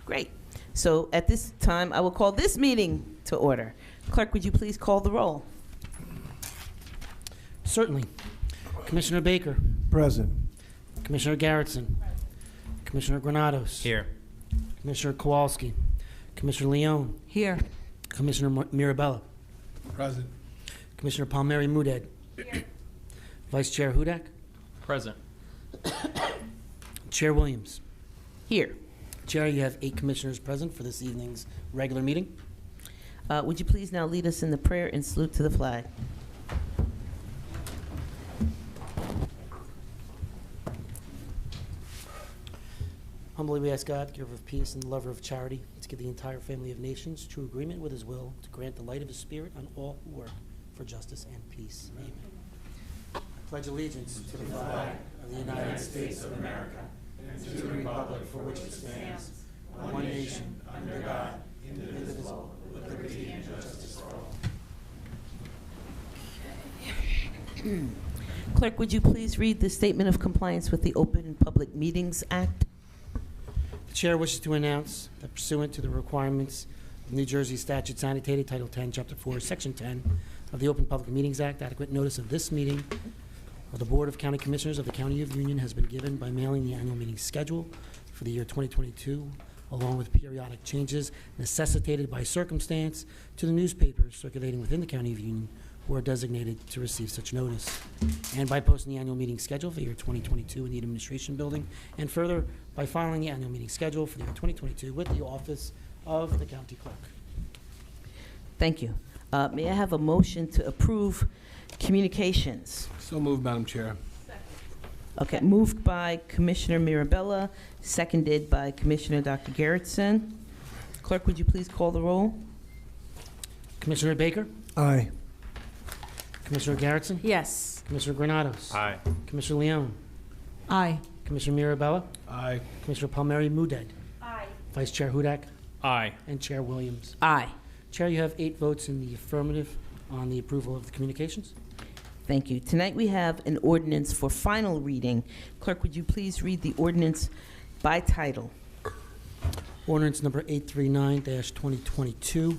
Great. So at this time, I will call this meeting to order. Clerk, would you please call the roll? Certainly. Commissioner Baker. Present. Commissioner Garrettson. Commissioner Granados. Here. Commissioner Kowalski. Commissioner Leone. Here. Commissioner Mirabella. Present. Commissioner Palmieri Muedad. Vice Chair Hudak. Present. Chair Williams. Here. Chair, you have 8 commissioners present for this evening's regular meeting. Would you please now lead us in the prayer and salute to the flag? Humbly we ask God, giver of peace and lover of charity, to give the entire family of nations true agreement with his will, to grant the light of his spirit on all who work for justice and peace. Amen. I pledge allegiance to the flag of the United States of America and to the republic for which it stands, one nation, under God, indivisible, with liberty and justice for all. Clerk, would you please read the statement of compliance with the Open and Public Meetings Act? The Chair wishes to announce that pursuant to the requirements of New Jersey Statutes Annotated, Title 10, Chapter 4, Section 10 of the Open Public Meetings Act, adequate notice of this meeting of the Board of County Commissioners of the County of Union has been given by mailing the annual meeting schedule for the year 2022, along with periodic changes necessitated by circumstance to the newspapers circulating within the County of Union who are designated to receive such notice, and by posting the annual meeting schedule for the year 2022 in the Administration Building, and further by filing the annual meeting schedule for the year 2022 with the Office of the County Clerk. Thank you. May I have a motion to approve communications? So moved, Madam Chair. Okay, moved by Commissioner Mirabella, seconded by Commissioner Dr. Garrettson. Clerk, would you please call the roll? Commissioner Baker? Aye. Commissioner Garrettson? Yes. Commissioner Granados? Aye. Commissioner Leone? Aye. Commissioner Mirabella? Aye. Commissioner Palmieri Muedad? Aye. Vice Chair Hudak? Aye. And Chair Williams. Aye. Chair, you have 8 votes in the affirmative on the approval of the communications. Thank you. Tonight we have an ordinance for final reading. Clerk, would you please read the ordinance by title? Ordinance number 839-2022,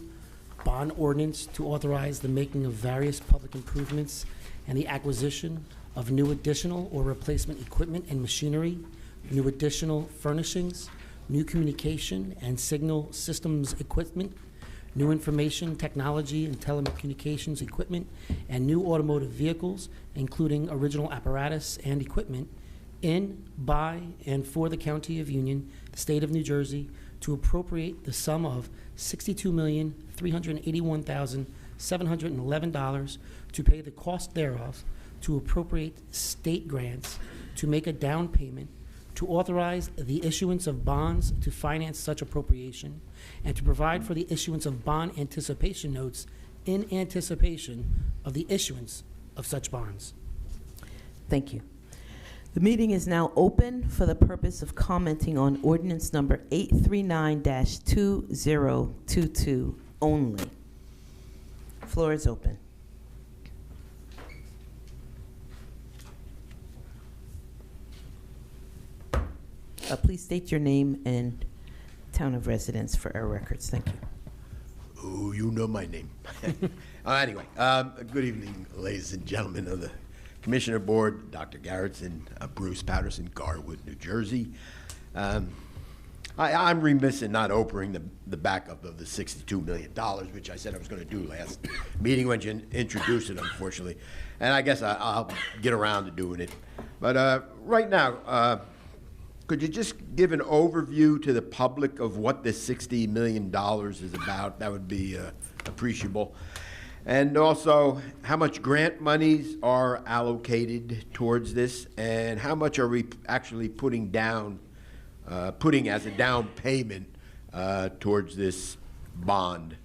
bond ordinance to authorize the making of various public improvements and the acquisition of new additional or replacement equipment and machinery, new additional furnishings, new communication and signal systems equipment, new information technology and telecommunications equipment, and new automotive vehicles, including original apparatus and equipment, in, by, and for the County of Union, the State of New Jersey, to appropriate the sum of $62,381,711 to pay the cost thereof, to appropriate state grants, to make a down payment, to authorize the issuance of bonds to finance such appropriation, and to provide for the issuance of bond anticipation notes in anticipation of the issuance of such bonds. Thank you. The meeting is now open for the purpose of commenting on ordinance number 839-2022 only. Floor is open. Please state your name and town of residence for our records. Thank you. Oh, you know my name. Anyway, good evening, ladies and gentlemen of the Commissioner Board, Dr. Garrettson, Bruce Patterson, Garwood, New Jersey. I'm remiss in not opening the backup of the $62 million, which I said I was going to do last meeting when you introduced it, unfortunately. And I guess I'll get around to doing it. But right now, could you just give an overview to the public of what this $60 million is about? That would be appreciable. And also, how much grant monies are allocated towards this, and how much are we actually putting as a down payment towards this bond?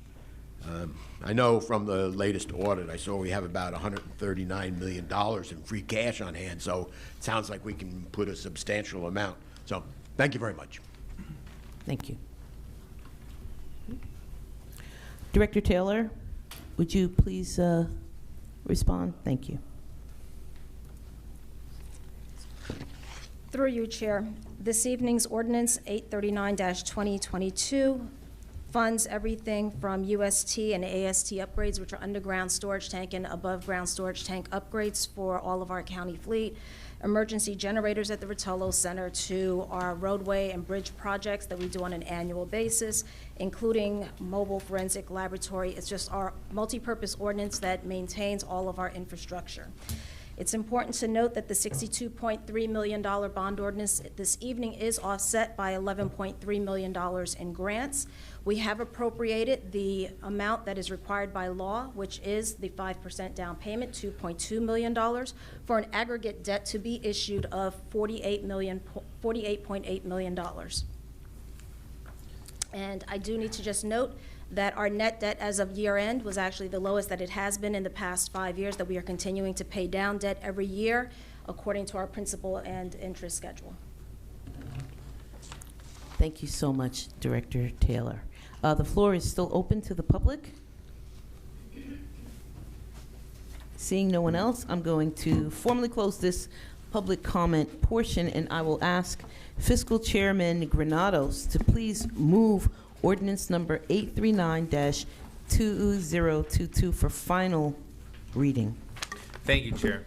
I know from the latest audit, I saw we have about $139 million in free cash on hand, so it sounds like we can put a substantial amount. So, thank you very much. Thank you. Director Taylor, would you please respond? Thank you. Through you, Chair. This evening's ordinance 839-2022 funds everything from UST and AST upgrades, which are underground storage tank and above-ground storage tank upgrades for all of our county fleet, emergency generators at the Rotolo Center, to our roadway and bridge projects that we do on an annual basis, including mobile forensic laboratory. It's just our multi-purpose ordinance that maintains all of our infrastructure. It's important to note that the $62.3 million bond ordinance this evening is offset by $11.3 million in grants. We have appropriated the amount that is required by law, which is the 5% down payment, $2.2 million, for an aggregate debt to be issued of $48.8 million. And I do need to just note that our net debt as of year end was actually the lowest that it has been in the past 5 years, that we are continuing to pay down debt every year according to our principal and interest schedule. Thank you so much, Director Taylor. The floor is still open to the public. Seeing no one else, I'm going to formally close this public comment portion, and I will ask Fiscal Chairman Granados to please move ordinance number 839-2022 for final reading. Thank you, Chair.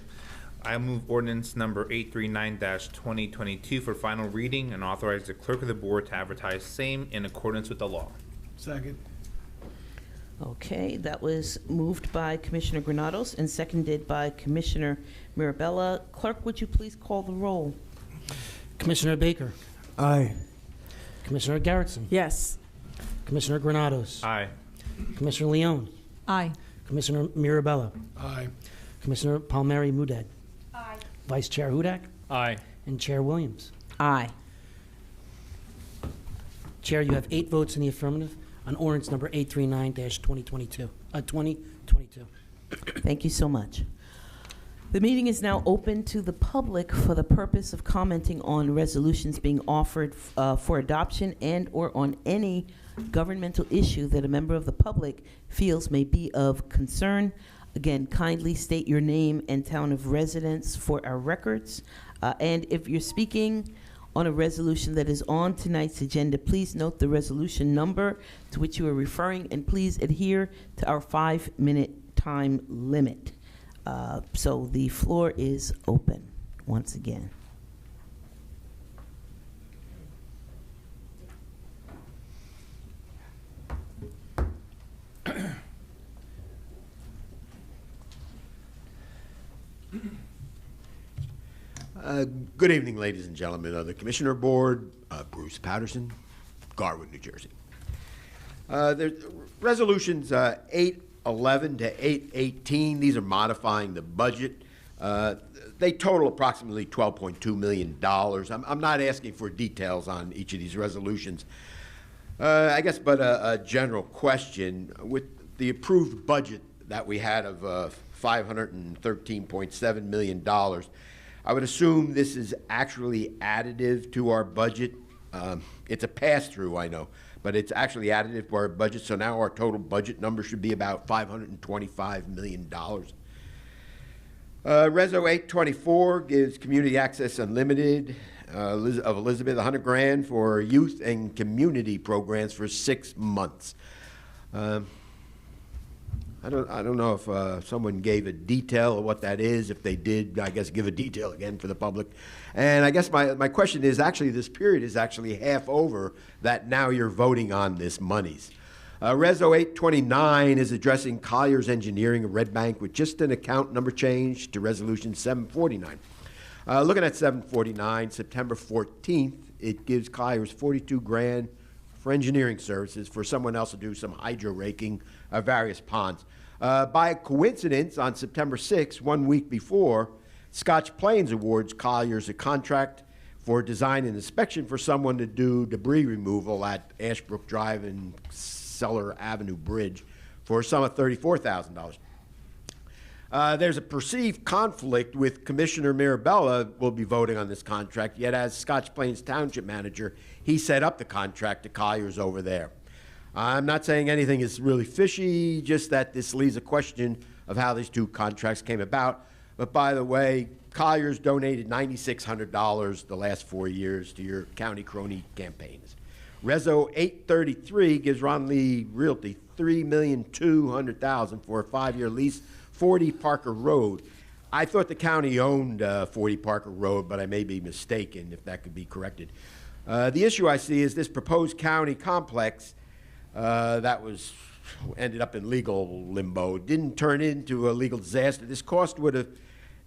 I move ordinance number 839-2022 for final reading and authorize the clerk of the board to advertise same in accordance with the law. Second. Okay, that was moved by Commissioner Granados and seconded by Commissioner Mirabella. Clerk, would you please call the roll? Commissioner Baker, Aye. Commissioner Garrettson, Yes. Commissioner Granados, Aye. Commissioner Leone, Aye. Commissioner Mirabella, Aye. Commissioner Palmieri Muedad, Vice Chair Hudak, Aye. and Chair Williams. Aye. Chair, you have 8 votes in the affirmative on ordinance number 839-2022. Thank you so much. The meeting is now open to the public for the purpose of commenting on resolutions being offered for adoption and or on any governmental issue that a member of the public feels may be of concern. Again, kindly state your name and town of residence for our records. And if you're speaking on a resolution that is on tonight's agenda, please note the resolution number to which you are referring, and please adhere to our 5-minute time limit. So the floor is open once again. Good evening, ladies and gentlemen of the Commissioner Board. Bruce Patterson, Garwood, New Jersey. There's resolutions 811 to 818. These are modifying the budget. They total approximately $12.2 million. I'm not asking for details on each of these resolutions. I guess, but a general question. With the approved budget that we had of $513.7 million, I would assume this is actually additive to our budget. It's a pass-through, I know, but it's actually additive to our budget, so now our total budget number should be about $525 million. Reso 824 gives Community Access Unlimited of Elizabeth $100,000 for youth and community programs for 6 months. I don't know if someone gave a detail of what that is. If they did, I guess give a detail again for the public. And I guess my question is, actually this period is actually half over that now you're voting on this monies. Reso 829 is addressing Collier's Engineering of Red Bank with just an account number change to Resolution 749. Looking at 749, September 14th, it gives Collier's $42,000 for engineering services for someone else to do some hydro raking of various ponds. By coincidence, on September 6th, 1 week before, Scotch Plains awards Collier's a contract for design and inspection for someone to do debris removal at Ashbrook Drive and Cellar Avenue Bridge for a sum of $34,000. There's a perceived conflict with Commissioner Mirabella will be voting on this contract, yet as Scotch Plains Township Manager, he set up the contract to Collier's over there. I'm not saying anything is really fishy, just that this leaves a question of how these two contracts came about. But by the way, Collier's donated $9,600 the last 4 years to your county crony campaigns. Reso 833 gives Ron Lee Realty $3,200,000 for a 5-year lease, 40 Parker Road. I thought the county owned 40 Parker Road, but I may be mistaken if that could be corrected. The issue I see is this proposed county complex that ended up in legal limbo didn't turn into a legal disaster. This cost would have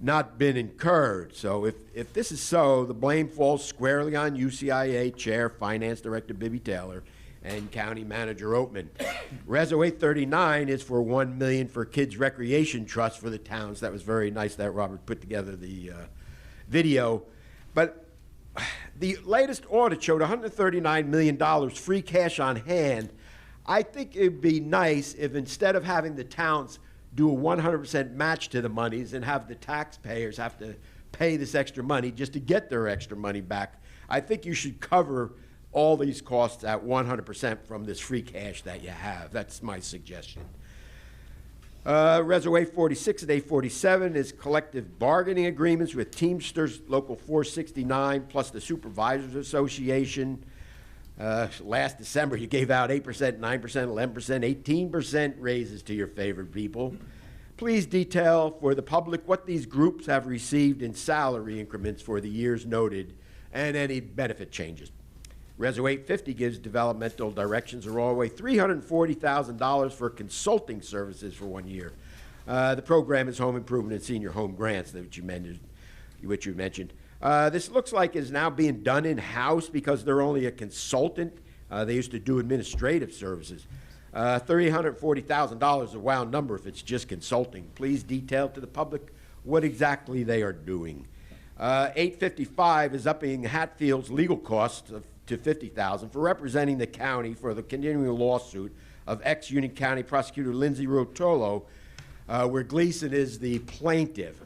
not been incurred. So if this is so, the blame falls squarely on UCIA Chair Finance Director Bibby Taylor and County Manager Oatman. Reso 839 is for $1 million for Kids Recreation Trust for the towns. That was very nice that Robert put together the video. But the latest audit showed $139 million free cash on hand. I think it'd be nice if instead of having the towns do a 100% match to the monies and have the taxpayers have to pay this extra money just to get their extra money back, I think you should cover all these costs at 100% from this free cash that you have. That's my suggestion. Reso 846 and 847 is collective bargaining agreements with Teamsters Local 469 plus the Supervisors Association. Last December, you gave out 8%, 9%, 11%, 18% raises to your favored people. Please detail for the public what these groups have received in salary increments for the years noted and any benefit changes. Reso 850 gives developmental directions of all the way $340,000 for consulting services for 1 year. The program is home improvement and senior home grants, which you mentioned. This looks like is now being done in-house because they're only a consultant. They used to do administrative services. $340,000 is a round number if it's just consulting. Please detail to the public what exactly they are doing. 855 is upping Hatfield's legal costs to $50,000 for representing the county for the continuing lawsuit of ex-Union County Prosecutor Lindsay Rotolo, where Gleason is the plaintiff.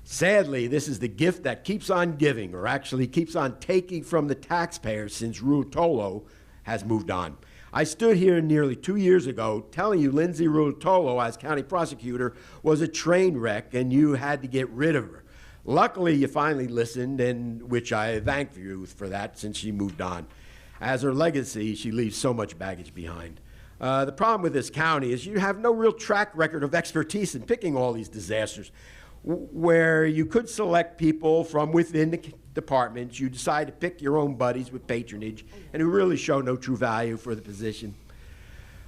Sadly, this is the gift that keeps on giving, or actually keeps on taking from the taxpayers since Rutolo has moved on. I stood here nearly 2 years ago telling you Lindsay Rutolo, as county prosecutor, was a train wreck and you had to get rid of her. Luckily, you finally listened, and which I thank you for that since she moved on. As her legacy, she leaves so much baggage behind. The problem with this county is you have no real track record of expertise in picking all these disasters. Where you could select people from within the departments, you decide to pick your own buddies with patronage and who really show no true value for the position.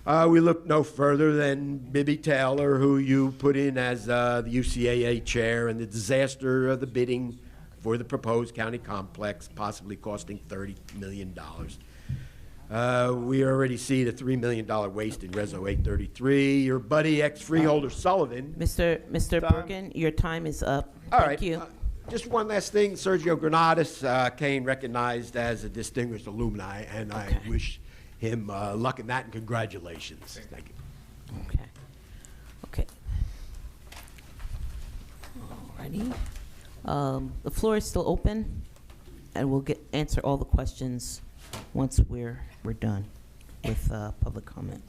We look no further than Bibby Taylor, who you put in as the UCAA chair, and the disaster of the bidding for the proposed county complex, possibly costing $30 million. We already see the $3 million waste in Reso 833. Your buddy, ex-freeholder Sullivan. Mr. Bergen, your time is up. All Thank right. you. Just one last thing. Sergio Granados came recognized as a distinguished alumni, and I wish him luck in that and congratulations. Thank you. Okay. Okay. Alrighty. The floor is still open, and we'll answer all the questions once we're done with public comment.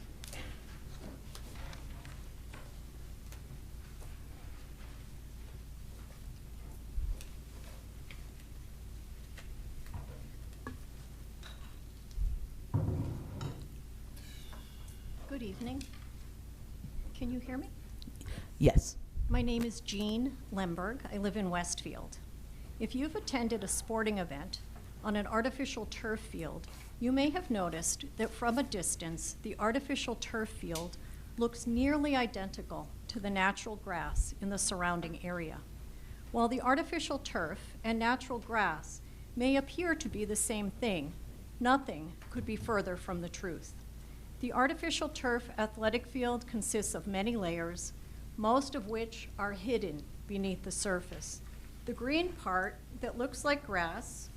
Good evening. Can you hear me? Yes. My name is Jean Lemberg. I live in Westfield. If you've attended a sporting event on an artificial turf field, you may have noticed that from a distance, the artificial turf field looks nearly identical to the natural grass in the surrounding area. While the artificial turf and natural grass may appear to be the same thing, nothing could be further from the truth. The artificial turf athletic field consists of many layers, most of which are hidden beneath the surface. The green part that looks like grass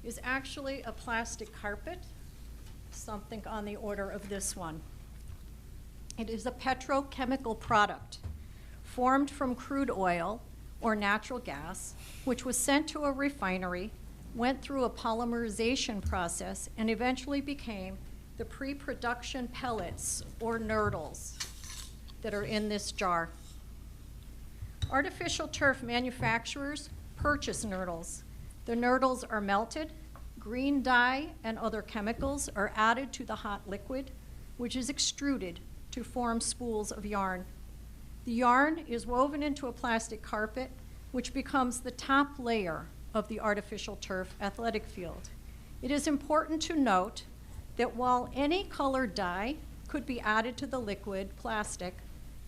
is actually a plastic carpet, something on the order of this one. It is a petrochemical product formed from crude oil or natural gas, which was sent to a refinery, went through a polymerization process, and eventually became the pre-production pellets or nurdles that are in this jar. Artificial turf manufacturers purchase nurdles. The nurdles are melted, green dye and other chemicals are added to the hot liquid, which is extruded to form spools of yarn. The yarn is woven into a plastic carpet, which becomes the top layer of the artificial turf athletic field. It is important to note that while any colored dye could be added to the liquid plastic,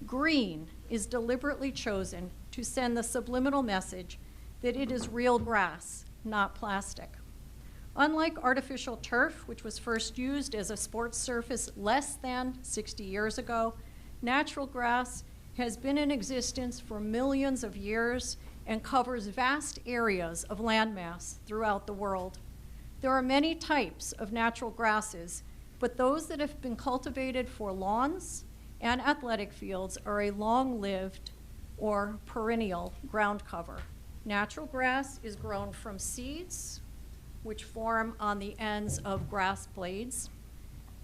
green is deliberately chosen to send the subliminal message that it is real grass, not plastic. Unlike artificial turf, which was first used as a sports surface less than 60 years ago, natural grass has been in existence for millions of years and covers vast areas of landmass throughout the world. There are many types of natural grasses, but those that have been cultivated for lawns and athletic fields are a long-lived or perennial ground cover. Natural grass is grown from seeds, which form on the ends of grass blades.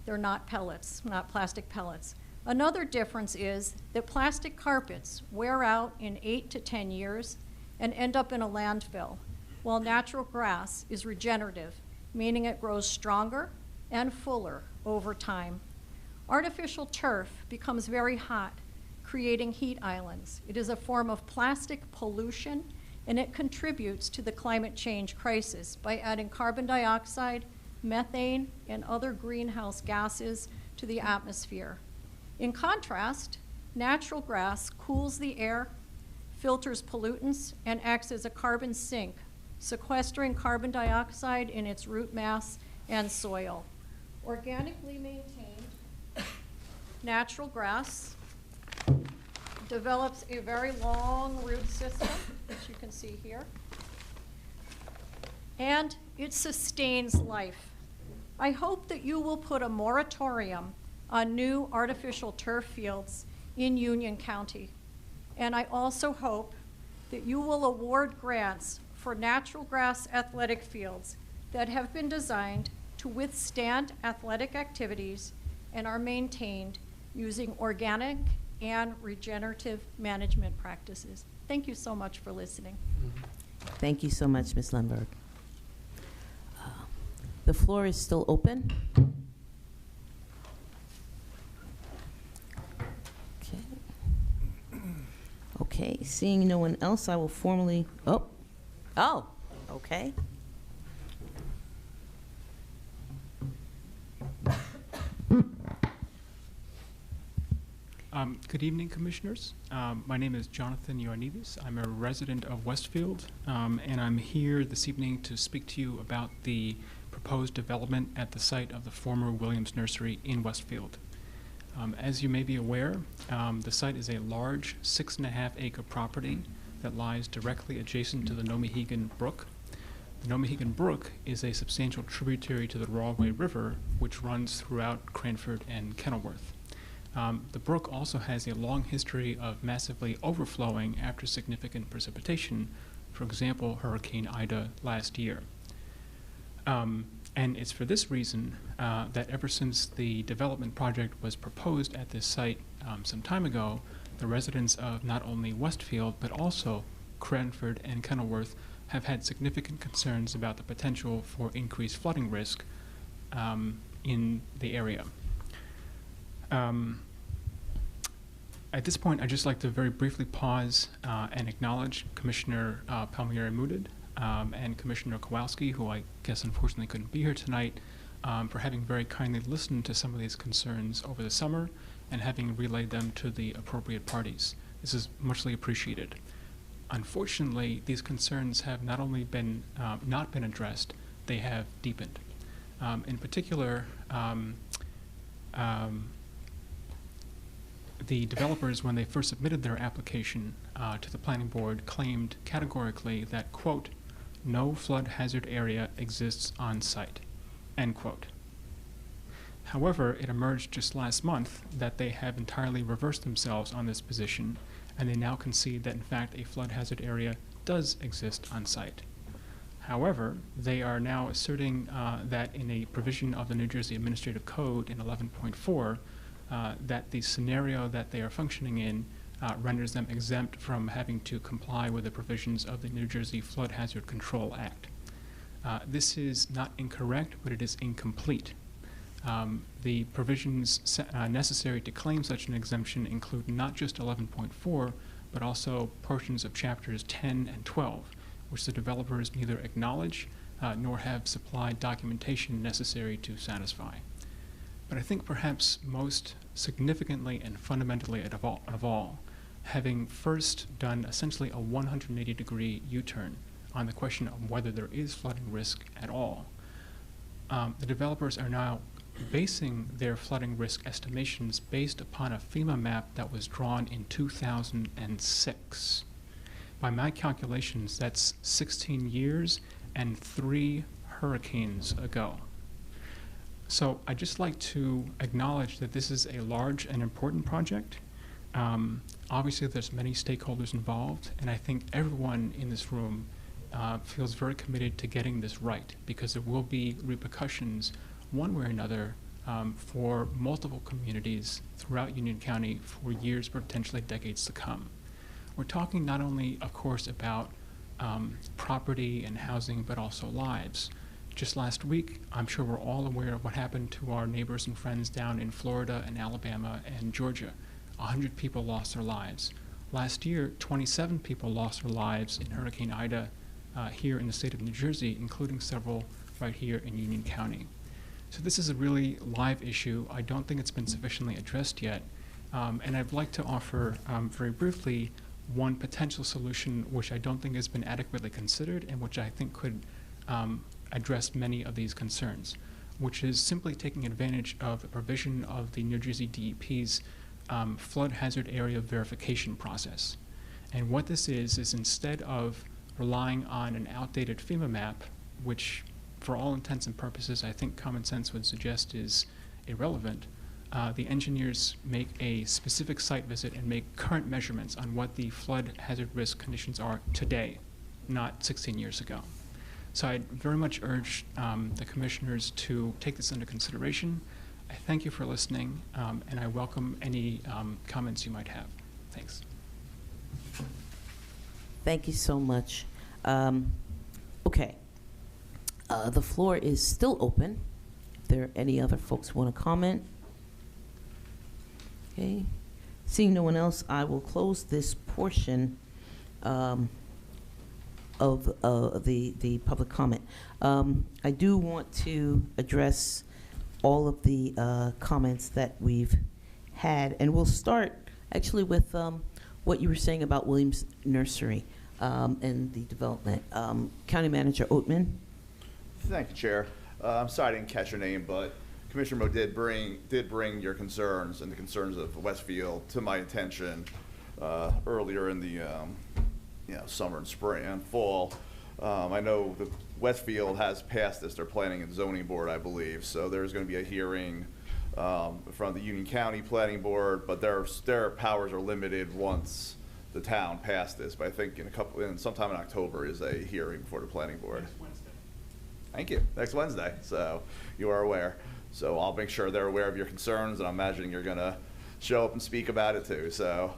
They're not pellets, not plastic pellets. Another difference is that plastic carpets wear out in 8 to 10 years and end up in a landfill, while natural grass is regenerative, meaning it grows stronger and fuller over time. Artificial turf becomes very hot, creating heat islands. It is a form of plastic pollution, and it contributes to the climate change crisis by adding carbon dioxide, methane, and other greenhouse gases to the atmosphere. In contrast, natural grass cools the air, filters pollutants, and acts as a carbon sink, sequestering carbon dioxide in its root mass and soil. Organically maintained natural grass develops a very long root system, which you can see here, and it sustains life. I hope that you will put a moratorium on new artificial turf fields in Union County. And I also hope that you will award grants for natural grass athletic fields that have been designed to withstand athletic activities and are maintained using organic and regenerative management practices. Thank you so much for listening. Thank you so much, Ms. Lundberg. The floor is still open. Okay, seeing no one else, I will formally, okay. Good evening, Commissioners. My name is Jonathan Ioannidis. I'm a resident of Westfield, and I'm here this evening to speak to you about the proposed development at the site of the former Williams Nursery in Westfield. As you may be aware, the site is a large 6.5-acre property that lies directly adjacent to the Nomahegan Brook. The Nomahegan Brook is a substantial tributary to the Rawway River, which runs throughout Cranford and Kenilworth. The brook also has a long history of massively overflowing after significant precipitation, for example, Hurricane Ida last year. And it's for this reason that ever since the development project was proposed at this site some time ago, the residents of not only Westfield but also Cranford and Kenilworth have had significant concerns about the potential for increased flooding risk in the area. At this point, I'd just like to very briefly pause and acknowledge Commissioner Palmieri-Muedad and Commissioner Kowalski, who I guess unfortunately couldn't be here tonight, for having very kindly listened to some of these concerns over the summer and having relayed them to the appropriate parties. This is muchly appreciated. Unfortunately, these concerns have not only been not been addressed, they have deepened. In particular, the developers, when they first submitted their application to the planning board, claimed categorically that, quote, no flood hazard area exists on site, end quote. However, it emerged just last month that they have entirely reversed themselves on this position, and they now concede that in fact a flood hazard area does exist on site. However, they are now asserting that in a provision of the New Jersey Administrative Code in 11.4, that the scenario that they are functioning in renders them exempt from having to comply with the provisions of the New Jersey Flood Hazard Control Act. This is not incorrect, but it is incomplete. The provisions necessary to claim such an exemption include not just 11.4, but also portions of chapters 10 and 12, which the developers neither acknowledge nor have supplied documentation necessary to satisfy. But I think perhaps most significantly and fundamentally of all, having first done essentially a 180-degree U-turn on the question of whether there is flooding risk at all, the developers are now basing their flooding risk estimations based upon a FEMA map that was drawn in 2006. By my calculations, that's 16 years and 3 hurricanes ago. So I'd just like to acknowledge that this is a large and important project. Obviously, there's many stakeholders involved, and I think everyone in this room feels very committed to getting this right, because there will be repercussions one way or another for multiple communities throughout Union County for years, potentially decades to come. We're talking not only, of course, about property and housing, but also lives. Just last week, I'm sure we're all aware of what happened to our neighbors and friends down in Florida and Alabama and Georgia. 100 people lost their lives. Last year, 27 people lost their lives in Hurricane Ida here in the state of New Jersey, including several right here in Union County. So this is a really live issue. I don't think it's been sufficiently addressed yet. And I'd like to offer very briefly one potential solution which I don't think has been adequately considered and which I think could address many of these concerns, which is simply taking advantage of a provision of the New Jersey DEP's flood hazard area verification process. And what this is instead of relying on an outdated FEMA map, which for all intents and purposes I think common sense would suggest is irrelevant, the engineers make a specific site visit and make current measurements on what the flood hazard risk conditions are today, not 16 years ago. So I very much urge the commissioners to take this under consideration. I thank you for listening, and I welcome any comments you might have. Thanks. Thank you so much. Okay. The floor is still open. If there are any other folks who want to comment. Okay. Seeing no one else, I will close this portion of the public comment. I do want to address all of the comments that we've had, and we'll start actually with what you were saying about Williams Nursery and the development. County Manager Oatman. Thank you, Chair. I'm sorry I didn't catch your name, but Commissioner Mo did bring your concerns and the concerns of Westfield to my attention earlier in the summer and spring and fall. I know the Westfield has passed this. They're planning and zoning board, I believe. So there's going to be a hearing from the Union County Planning Board, but their powers are limited once the town passed this. But I think sometime in October is a hearing for the Planning Board. Next Wednesday. Thank you. Next Wednesday. So you are aware. So I'll make sure they're aware of your concerns, and I'm imagining you're going to show up and speak about it too. So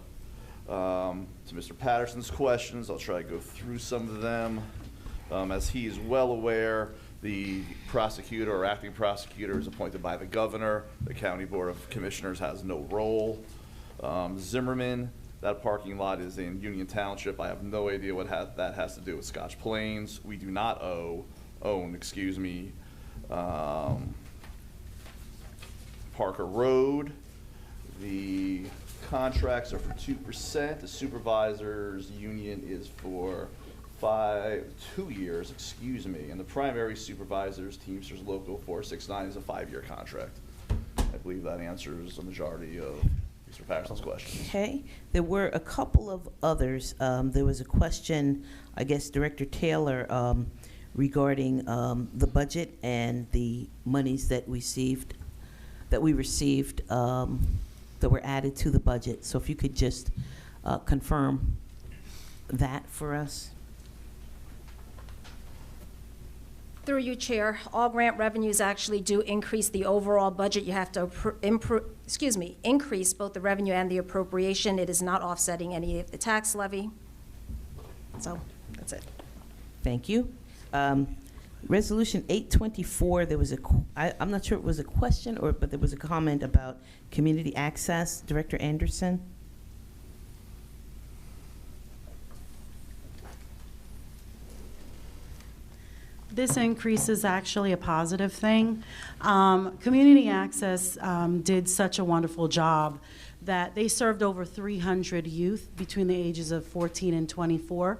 to Mr. Patterson's questions, I'll try to go through some of them. As he is well aware, the prosecutor or acting prosecutor is appointed by the governor. The County Board of Commissioners has no role. Zimmerman, that parking lot is in Union Township. I have no idea what that has to do with Scotch Plains. We do not own, Parker Road. The contracts are for 2%. The supervisors union is for 2 years, and the primary supervisors, Teamsters Local 469, is a 5-year contract. I believe that answers the majority of Mr. Patterson's questions. Okay. There were a couple of others. There was a question, I guess, Director Taylor, regarding the budget and the monies that we received that were added to the budget. So if you could just confirm that for us. Through you, Chair, all grant revenues actually do increase the overall budget. You have to increase both the revenue and the appropriation. It is not offsetting any of the tax levy. So that's it. Thank you. Resolution 824, there was I'm not sure it was a question, but there was a comment about community access. Director Anderson? This increase is actually a positive thing. Community Access did such a wonderful job that they served over 300 youth between the ages of 14 and 24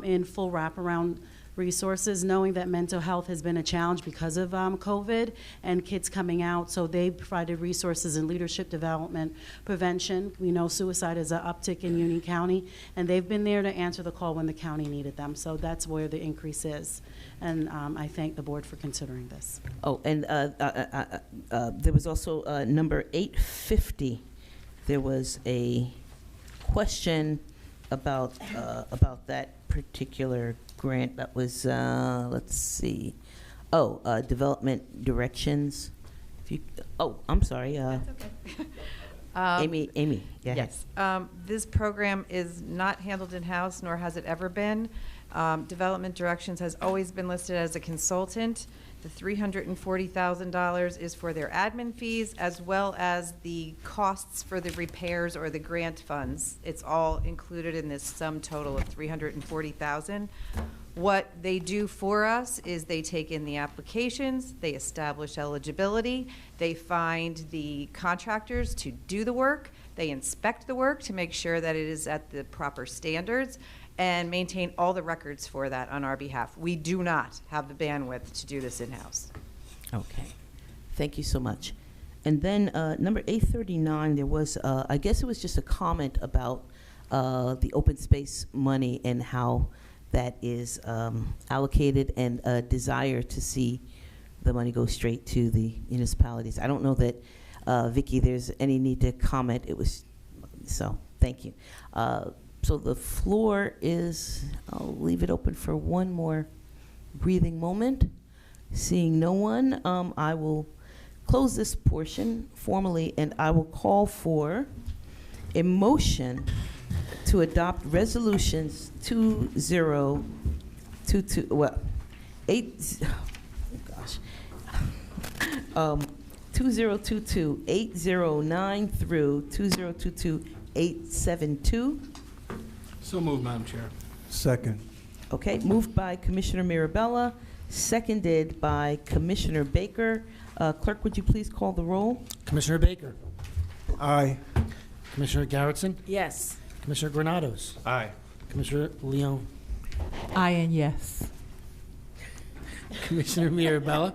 in full wraparound resources, knowing that mental health has been a challenge because of COVID and kids coming out. So they provided resources in leadership development, prevention. We know suicide is an uptick in Union County, and they've been there to answer the call when the county needed them. So that's where the increase is. And I thank the board for considering this. Oh, and there was also number 850. There was a question about that particular grant. That was, let's see. Oh, development directions. I'm sorry. That's okay. Amy, go ahead. Yes. This program is not handled in-house, nor has it ever been. Development Directions has always been listed as a consultant. The $340,000 is for their admin fees, as well as the costs for the repairs or the grant funds. It's all included in this sum total of $340,000. What they do for us is they take in the applications, they establish eligibility, they find the contractors to do the work, they inspect the work to make sure that it is at the proper standards, and maintain all the records for that on our behalf. We do not have the bandwidth to do this in-house. Okay. Thank you so much. And then number 839, there was, I guess it was just a comment about the open space money and how that is allocated, and a desire to see the money go straight to the municipalities. I don't know that, Vicki, there's any need to comment. It was, so thank you. So the floor is, I'll leave it open for one more breathing moment. Seeing no one, I will close this portion formally, and I will call for a motion to adopt resolutions 2022, well, 2022 809 through 2022 872. So moved, Madam Chair. Second. Okay, moved by Commissioner Mirabella, seconded by Commissioner Baker. Clerk, would you please call the roll? Commissioner Baker. Aye. Commissioner Garrettson. Yes. Commissioner Granados. Aye. Commissioner Leon. Aye and yes. Commissioner Mirabella.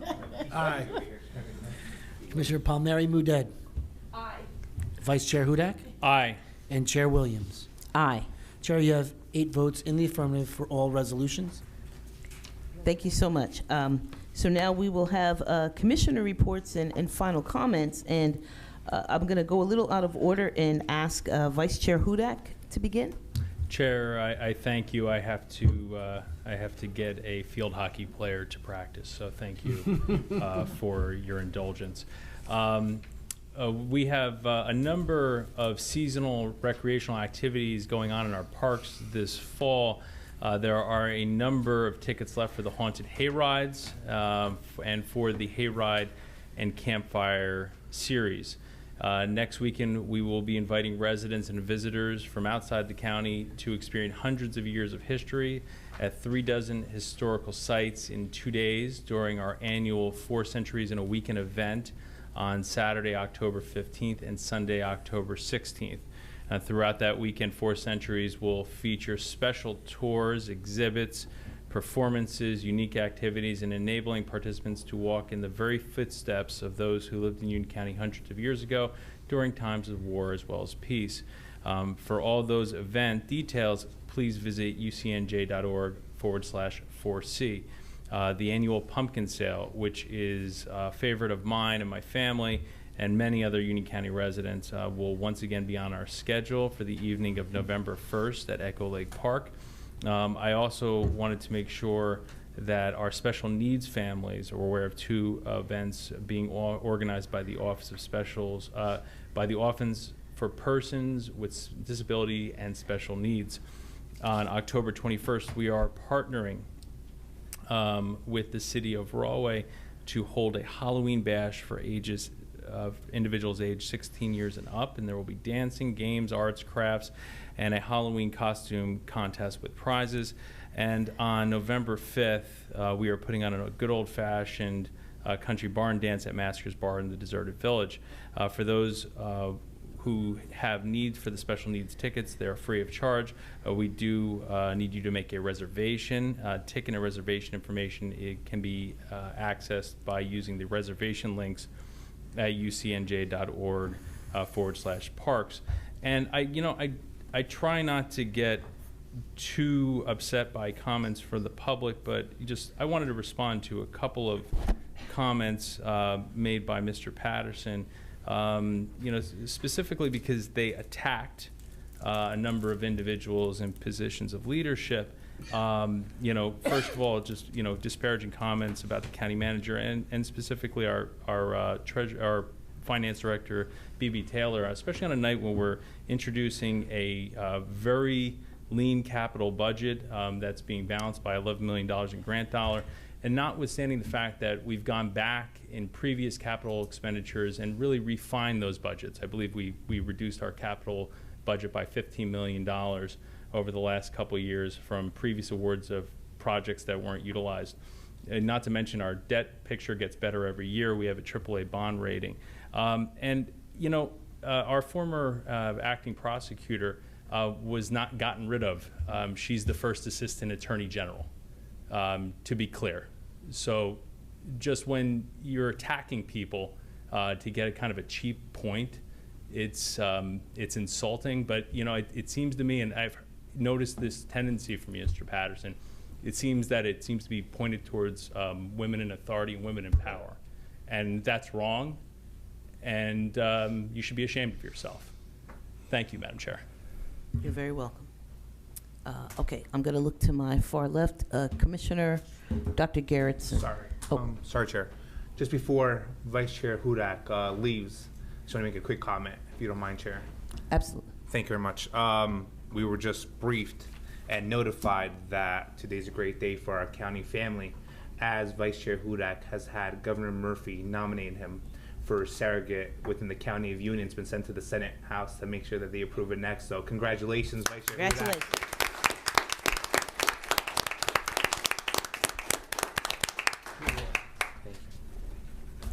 Aye. Commissioner Palmieri Mudet. Aye. Vice Chair Hudak. Aye. And Chair Williams. Aye. Chair, you have 8 votes in the affirmative for all resolutions. Thank you so much. So now we will have commissioner reports and final comments, and I'm going to go a little out of order and ask Vice Chair Hudak to begin. Chair, I thank you. I have to get a field hockey player to practice, so thank you for your indulgence. We have a number of seasonal recreational activities going on in our parks this fall. There are a number of tickets left for the Haunted Hayrides and for the Hayride and Campfire series. Next weekend, we will be inviting residents and visitors from outside the county to experience hundreds of years of history at 36 historical sites in 2 days during our annual 4 Centuries in a Weekend event on Saturday, October 15th and Sunday, October 16th. Throughout that weekend, 4 Centuries will feature special tours, exhibits, performances, unique activities, and enabling participants to walk in the very footsteps of those who lived in Union County hundreds of years ago during times of war as well as peace. For all those event details, please visit ucnj.org/4C. The annual pumpkin sale, which is a favorite of mine and my family and many other Union County residents, will once again be on our schedule for the evening of November 1st at Echo Lake Park. I also wanted to make sure that our special needs families are aware of two events being organized by the Office of Specials, by the Office for Persons with Disability and Special Needs. On October 21st, we are partnering with the City of Rahway to hold a Halloween bash for ages of individuals aged 16 years and up, and there will be dancing, games, arts, crafts, and a Halloween costume contest with prizes. And on November 5th, we are putting on a good old-fashioned country barn dance at Masker's Bar in the Deserted Village. For those who have needs for the special needs tickets, they're free of charge. We do need you to make a reservation. Ticket and reservation information, it can be accessed by using the reservation links at ucnj.org/parks. And I try not to get too upset by comments from the public, but I wanted to respond to a couple of comments made by Mr. Patterson, specifically because they attacked a number of individuals in positions of leadership. First of all, disparaging comments about the county manager and specifically our finance director, B.B. Taylor, especially on a night when we're introducing a very lean capital budget that's being balanced by $11 million in grant dollar. And notwithstanding the fact that we've gone back in previous capital expenditures and really refined those budgets. I believe we reduced our capital budget by $15 million over the last couple of years from previous awards of projects that weren't utilized. And not to mention our debt picture gets better every year. We have a AAA bond rating. Our former acting prosecutor was not gotten rid of. She's the first assistant attorney general, to be clear. So just when you're attacking people to get a kind of a cheap point, it's insulting. But it seems to me, and I've noticed this tendency from you, Mr. Patterson, it seems to be pointed towards women in authority and women in power, and that's wrong. And you should be ashamed of yourself. Thank you, Madam Chair. You're very welcome. Okay, I'm going to look to my far left, Commissioner Dr. Gerritsen. Sorry, Chair. Just before Vice Chair Hudak leaves, just want to make a quick comment, if you don't mind, Chair. Absolutely. Thank you very much. We were just briefed and notified that today's a great day for our county family, as Vice Chair Hudak has had Governor Murphy nominate him for surrogate within the County of Union. It's been sent to the Senate House to make sure that they approve it next. So congratulations, Vice Chair. Congratulations.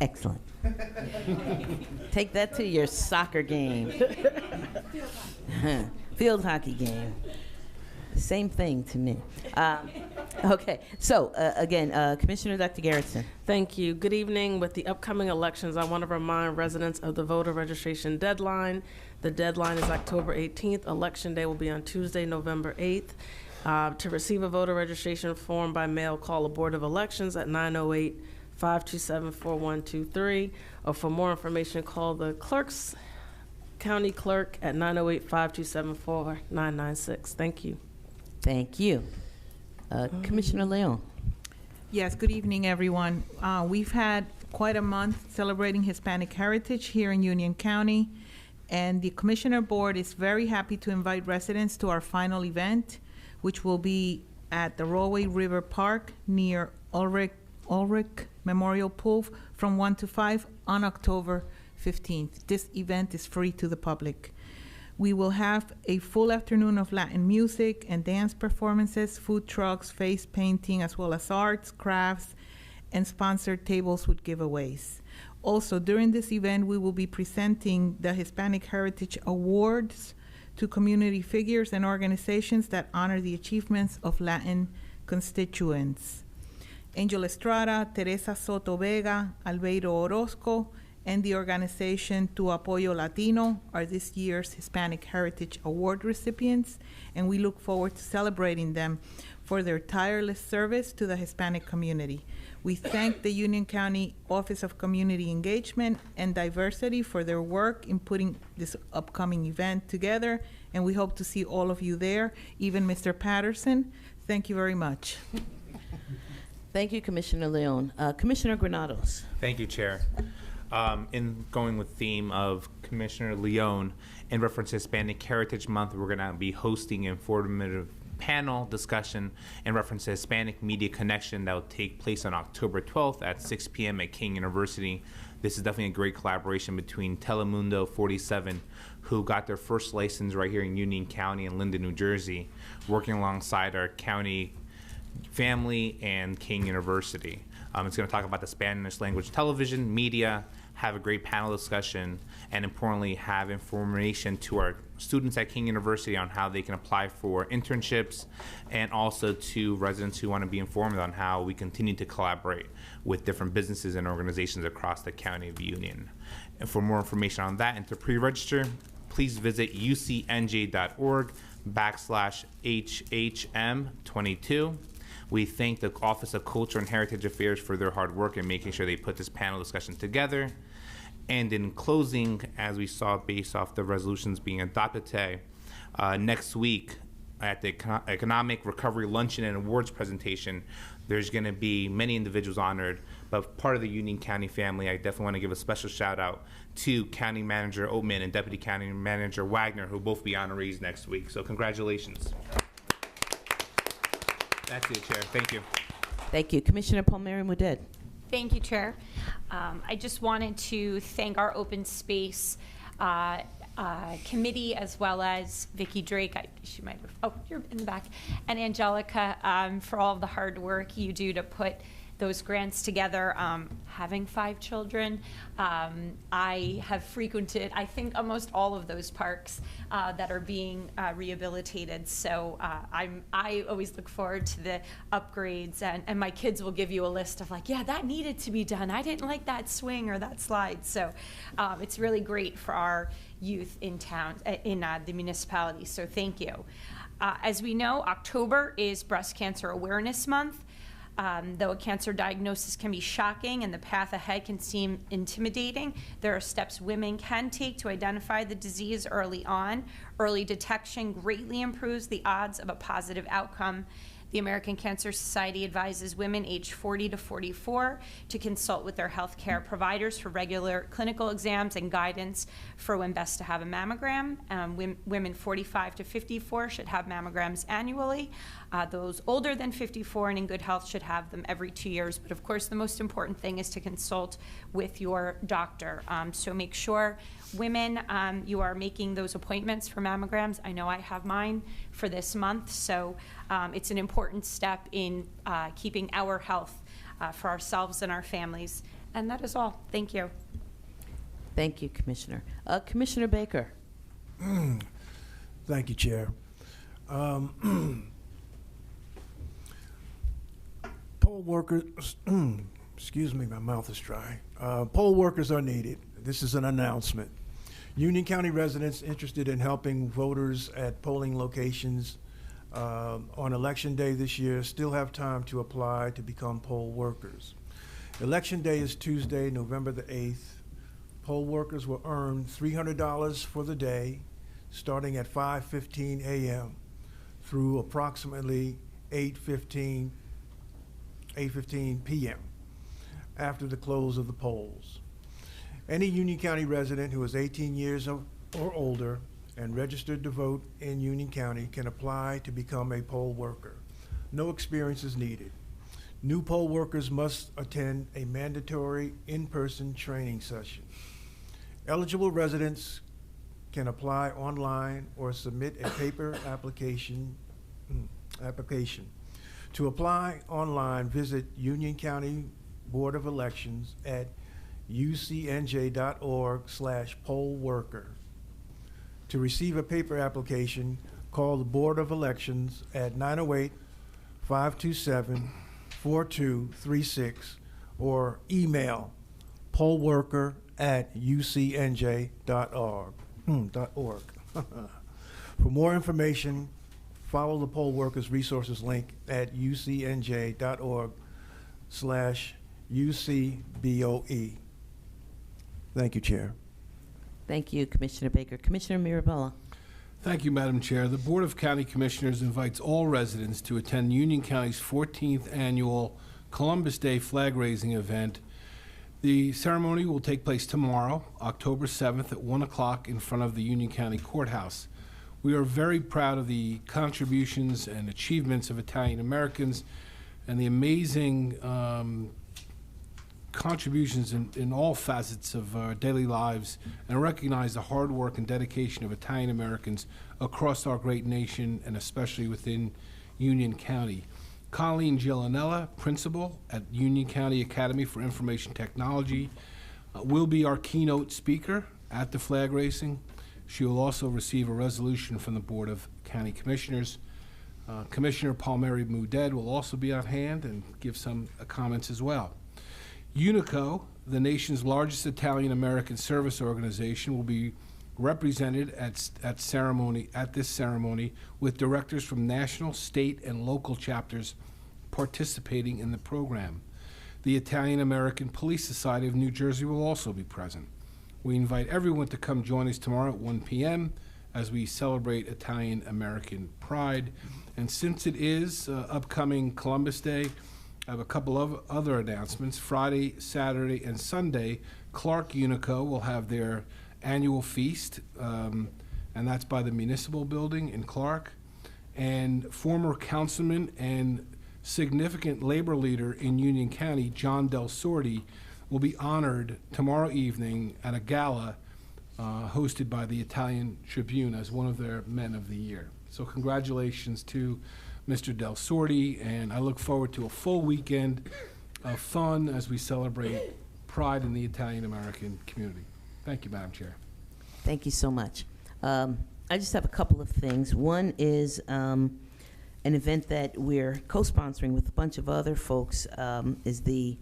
Excellent. Take that to your soccer game. Field hockey game. Same thing to me. Okay, so again, Commissioner Dr. Gerritsen. Thank you. Good evening. With the upcoming elections, I want to remind residents of the voter registration deadline. The deadline is October 18th. Election day will be on Tuesday, November 8th. To receive a voter registration form by mail, call the Board of Elections at 908-527-4123, or for more information, call the county clerk at 908-527-4996. Thank you. Thank you. Commissioner Leon. Yes, good evening, everyone. We've had quite a month celebrating Hispanic heritage here in Union County, and the Commissioner Board is very happy to invite residents to our final event, which will be at the Rahway River Park near Ulrich Memorial Pool from 1 to 5 on October 15th. This event is free to the public. We will have a full afternoon of Latin music and dance performances, food trucks, face painting, as well as arts, crafts, and sponsored tables with giveaways. Also, during this event, we will be presenting the Hispanic Heritage Awards to community figures and organizations that honor the achievements of Latin constituents. Angel Estrada, Teresa Soto Vega, Albeiro Orozco, and the organization Tu Apoyo Latino are this year's Hispanic Heritage Award recipients, and we look forward to celebrating them for their tireless service to the Hispanic community. We thank the Union County Office of Community Engagement and Diversity for their work in putting this upcoming event together, and we hope to see all of you there, even Mr. Patterson. Thank you very much. Thank you, Commissioner Leon. Commissioner Granados. Thank you, Chair. In going with theme of Commissioner Leon, in reference to Hispanic Heritage Month, we're going to be hosting an informative panel discussion in reference to Hispanic Media Connection that will take place on October 12th at 6 p.m. at King University. This is definitely a great collaboration between Telemundo 47, who got their first license right here in Union County in Linden, New Jersey, working alongside our county family and King University. It's going to talk about the Spanish language television, media, have a great panel discussion, and importantly, have information to our students at King University on how they can apply for internships, and also to residents who want to be informed on how we continue to collaborate with different businesses and organizations across the County of Union. And for more information on that and to pre-register, please visit ucnj.org/HHM22. We thank the Office of Culture and Heritage Affairs for their hard work in making sure they put this panel discussion together. And in closing, as we saw based off the resolutions being adopted today, next week at the Economic Recovery Luncheon and Awards presentation, there's going to be many individuals honored, but part of the Union County family. I definitely want to give a special shout out to County Manager Oatman and Deputy County Manager Wagner, who will both be honorees next week. So congratulations. That's it, Chair. Thank you. Thank you. Commissioner Palmieri Mudet. Thank you, Chair. I just wanted to thank our open space committee, as well as Vicki Drake. She might have, oh, you're in the back, and Angelica, for all of the hard work you do to put those grants together. Having 5 children, I have frequented, I think, almost all of those parks that are being rehabilitated. So I always look forward to the upgrades, and my kids will give you a list of like, yeah, that needed to be done. I didn't like that swing or that slide. So it's really great for our youth in town, in the municipality. So thank you. As we know, October is Breast Cancer Awareness Month. Though a cancer diagnosis can be shocking and the path ahead can seem intimidating, there are steps women can take to identify the disease early on. Early detection greatly improves the odds of a positive outcome. The American Cancer Society advises women aged 40 to 44 to consult with their health care providers for regular clinical exams and guidance for when best to have a mammogram. Women 45 to 54 should have mammograms annually. Those older than 54 and in good health should have them every 2 years. But of course, the most important thing is to consult with your doctor. So make sure, women, you are making those appointments for mammograms. I know I have mine for this month, so it's an important step in keeping our health for ourselves and our families. And that is all. Thank you. Thank you, Commissioner. Commissioner Baker. Thank you, Chair. Poll workers, excuse me, my mouth is dry. Poll workers are needed. This is an announcement. Union County residents interested in helping voters at polling locations on Election Day this year still have time to apply to become poll workers. Election Day is Tuesday, November the 8th. Poll workers will earn $300 for the day, starting at 5:15 a.m. through approximately 8:15 p.m. after the close of the polls. Any Union County resident who is 18 years or older and registered to vote in Union County can apply to become a poll worker. No experience is needed. New poll workers must attend a mandatory in-person training session. Eligible residents can apply online or submit a paper application. To apply online, visit Union County Board of Elections at ucnj.org/pollworker. To receive a paper application, call the Board of Elections at 908-527-4236 or email pollworker@ucnj.org. For more information, follow the Poll Workers Resources link at ucnj.org/UCBOE. Thank you, Chair. Thank you, Commissioner Baker. Commissioner Mirabella. Thank you, Madam Chair. The Board of County Commissioners invites all residents to attend Union County's 14th annual Columbus Day flag raising event. The ceremony will take place tomorrow, October 7th at 1 o'clock in front of the Union County Courthouse. We are very proud of the contributions and achievements of Italian Americans and the amazing contributions in all facets of our daily lives, and recognize the hard work and dedication of Italian Americans across our great nation and especially within Union County. Colleen Gillanella, principal at Union County Academy for Information Technology, will be our keynote speaker at the flag raising. She will also receive a resolution from the Board of County Commissioners. Commissioner Palmieri Mouded will also be on hand and give some comments as well. UNICO, the nation's largest Italian-American service organization, will be represented at this ceremony with directors from national, state, and local chapters participating in the program. The Italian-American Police Society of New Jersey will also be present. We invite everyone to come join us tomorrow at 1 p.m. as we celebrate Italian-American pride. And since it is upcoming Columbus Day, I have a couple of other announcements. Friday, Saturday, and Sunday, Clark Unico will have their annual feast, and that's by the Municipal Building in Clark. And former councilman and significant labor leader in Union County, John Del Sordi, will be honored tomorrow evening at a gala hosted by the Italian Tribune as one of their Men of the Year. So congratulations to Mr. Del Sordi, and I look forward to a full weekend of fun as we celebrate pride in the Italian-American community. Thank you, Madam Chair. Thank you so much. I just have a couple of things. One is an event that we're co-sponsoring with a bunch of other folks, is the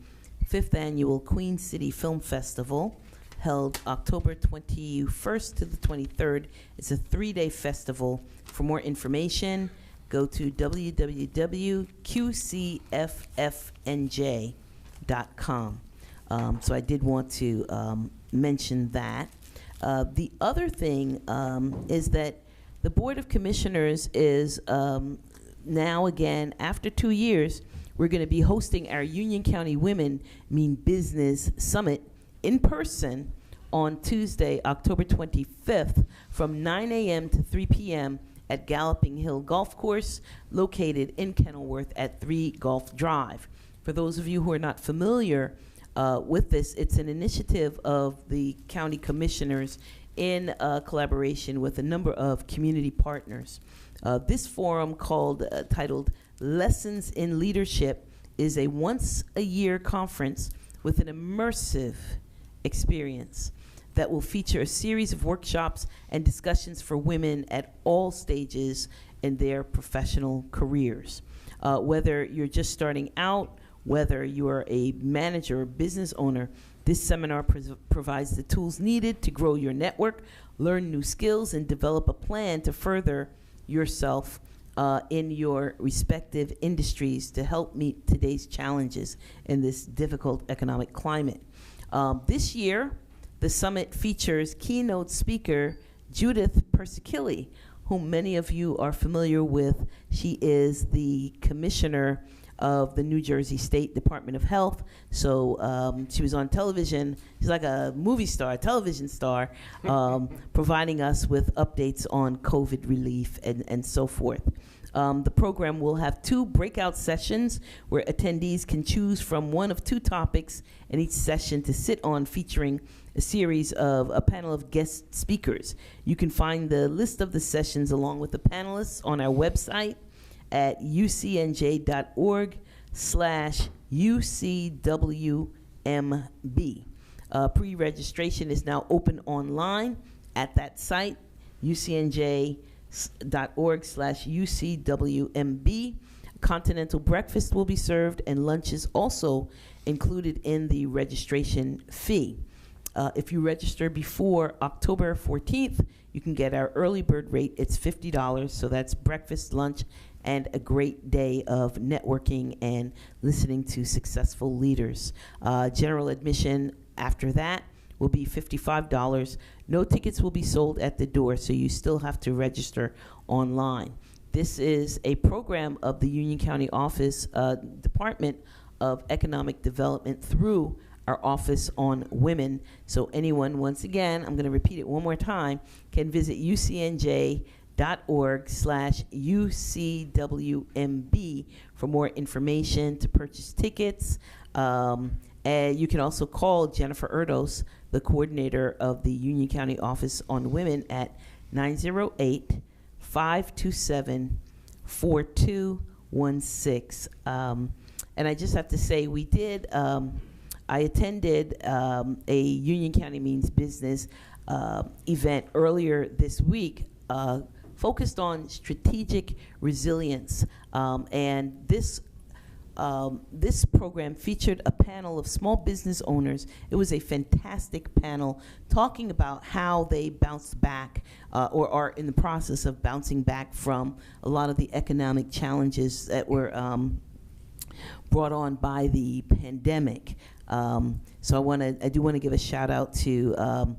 5th Annual Queen City Film Festival, held October 21st to the 23rd. It's a 3-day festival. For more information, go to www.qcffnj.com. So I did want to mention that. The other thing is that the Board of Commissioners is now again, after 2 years, we're going to be hosting our Union County Women Mean Business Summit in person on Tuesday, October 25th from 9 a.m. to 3 p.m. at Galloping Hill Golf Course, located in Kenilworth at 3 Gulf Drive. For those of you who are not familiar with this, it's an initiative of the county commissioners in collaboration with a number of community partners. This forum titled Lessons in Leadership is a once-a-year conference with an immersive experience that will feature a series of workshops and discussions for women at all stages in their professional careers. Whether you're just starting out, whether you're a manager or business owner, this seminar provides the tools needed to grow your network, learn new skills, and develop a plan to further yourself in your respective industries to help meet today's challenges in this difficult economic climate. This year, the summit features keynote speaker Judith Persikilli, whom many of you are familiar with. She is the commissioner of the New Jersey State Department of Health. So she was on television. She's like a movie star, television star, providing us with updates on COVID relief and so forth. The program will have 2 breakout sessions where attendees can choose from one of 2 topics in each session to sit on, featuring a series of a panel of guest speakers. You can find the list of the sessions along with the panelists on our website at ucnj.org/UCWMB. Pre-registration is now open online at that site, ucnj.org/UCWMB. Continental breakfast will be served, and lunch is also included in the registration fee. If you register before October 14th, you can get our early bird rate. It's $50, so that's breakfast, lunch, and a great day of networking and listening to successful leaders. General admission after that will be $55. No tickets will be sold at the door, so you still have to register online. This is a program of the Union County Office Department of Economic Development through our Office on Women. So anyone, once again, I'm going to repeat it one more time, can visit ucnj.org/UCWMB for more information, to purchase tickets. And you can also call Jennifer Erdos, the coordinator of the Union County Office on Women, at 908-527-4216. And I just have to say, we did, I attended a Union County Means Business event earlier this week, focused on strategic resilience. And this program featured a panel of small business owners. It was a fantastic panel talking about how they bounced back or are in the process of bouncing back from a lot of the economic challenges that were brought on by the pandemic. So I do want to give a shout out to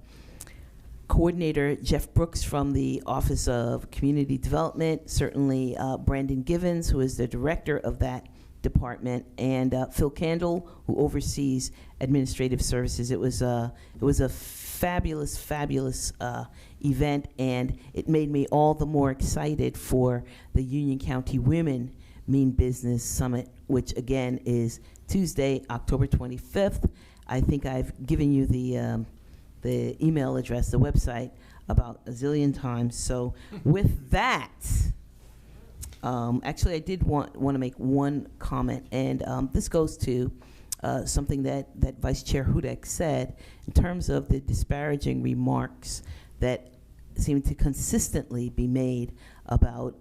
Coordinator Jeff Brooks from the Office of Community Development, certainly Brandon Givens, who is the director of that department, and Phil Candle, who oversees administrative services. It was a fabulous event, and it made me all the more excited for the Union County Women Mean Business Summit, which again is Tuesday, October 25th. I think I've given you the email address, the website, about a zillion times. So with that, actually, I did want to make one comment, and this goes to something that Vice Chair Hudak said in terms of the disparaging remarks that seem to consistently be made about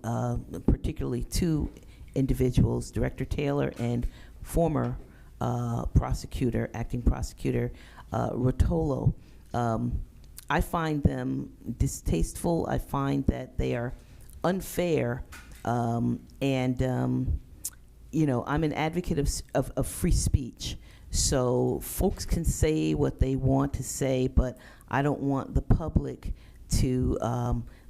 particularly two individuals, Director Taylor and former acting prosecutor Rotolo. I find them distasteful. I find that they are unfair. I'm an advocate of free speech. So folks can say what they want to say, but I don't want the public to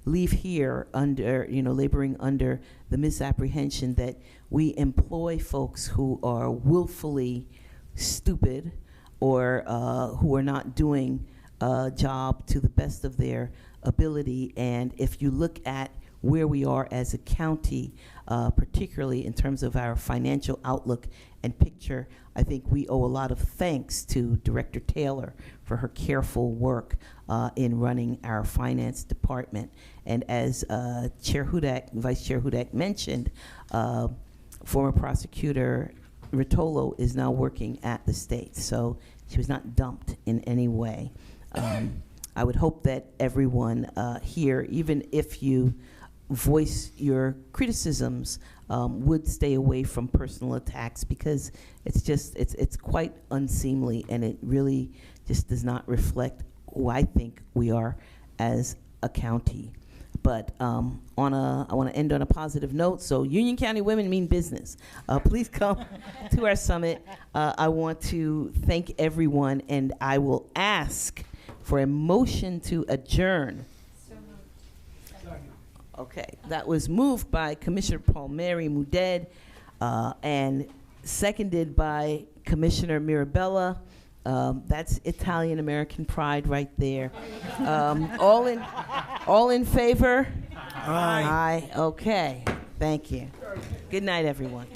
leave here laboring under the misapprehension that we employ folks who are willfully stupid or who are not doing a job to the best of their ability. And if you look at where we are as a county, particularly in terms of our financial outlook and picture, I think we owe a lot of thanks to Director Taylor for her careful work in running our finance department. And as Vice Chair Hudak mentioned, former prosecutor Rotolo is now working at the state, so she was not dumped in any way. I would hope that everyone here, even if you voice your criticisms, would stay away from personal attacks, because it's quite unseemly, and it really just does not reflect who I think we are as a county. But I want to end on a positive note. So Union County Women Mean Business. Please come to our summit. I want to thank everyone, and I will ask for a motion to adjourn. Okay, that was moved by Commissioner Palmieri Muedad and seconded by Commissioner Mirabella. That's Italian American pride right there. All in favor? Aye. Aye. Okay. Thank you. Good night, everyone.